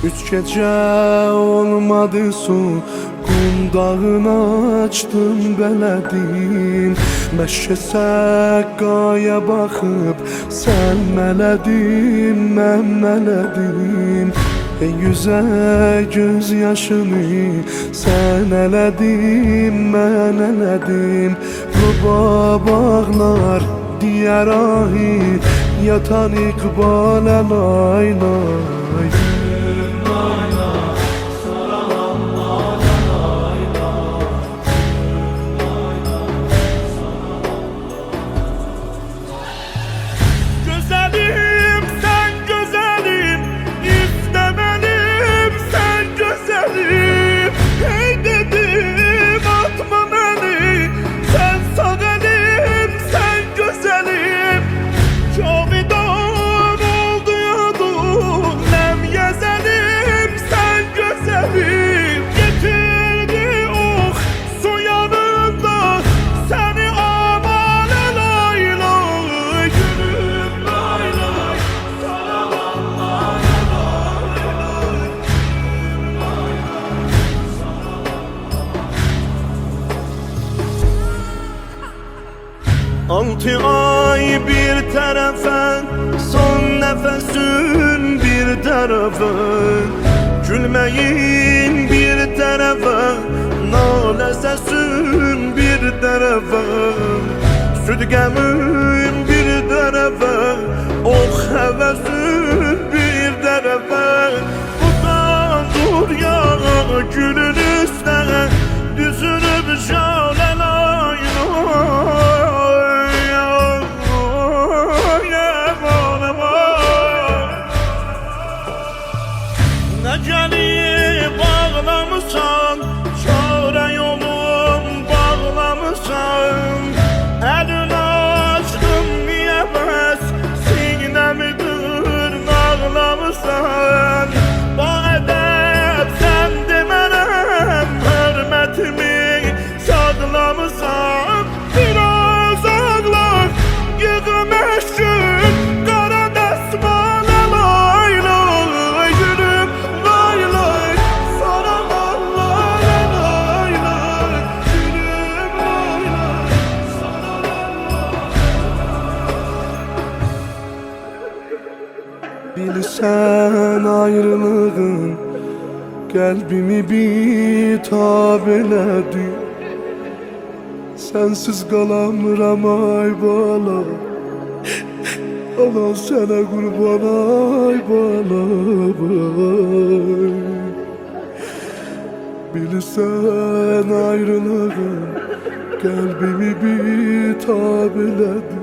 Üç gece olmadı su, qundağını açdım bələdim. Məşə səqqaya baxıb sən mələdin, mən mələdim. Ey yüzə göz yaşını sən elədin, mən elədim. Quba bağlar diyər ahi, yatan iqbalə lay lay. Güzelim sen güzelim, istemelim sen güzelim. Hey dedim atma beni, sen sağ elim sen güzelim. Çoğudan oldu yadum, nem yezelim sen güzelim. Getirdi oh su yanında seni amale lay lay. Gülüm lay lay, sana vallahi lay lay. Altı ay bir tərəfə, son nəfəsin bir tərəfə. Gülməyin bir tərəfə, nalə səsin bir tərəfə. Süd qəmin bir tərəfə, ox həvəsin bir tərəfə. Utandır ya gülün üstə, düzülüb şalə lay lay. Ne gelip bağlamışsan, çare yolum bağlamışsan. Elini açtım diyemez, sinemi dırnaqlamışsan. Bu edep sen demelem, hürmetimi saklamışsan. Biraz ağlar, yığım eşkin, kara desmane lay lay. Gülüm lay lay, sana vallahi lay lay. Gülüm lay lay, sana Bilsən ayrılığın qəlbimi bitab elədi. Sənsiz qalamıram ay bala, anan sənə qurban ay bala vay. Bilsən ayrılığın qəlbimi bitab elədi.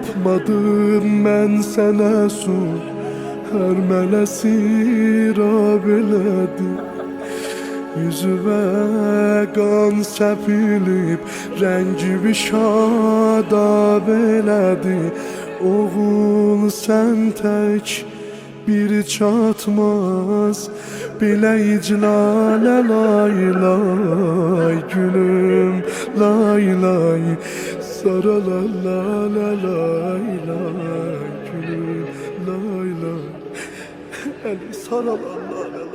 Tapmadım mən sənə su, hər mələsi rab elədi. Yüzüvə qan səpilib, rəngi şadab elədi. Oğul sən tək bir çatmaz, bilə iclalə lay lay. Gülüm lay lay, sara la la la lay lay. Gülüm lay lay, eli sara la la la.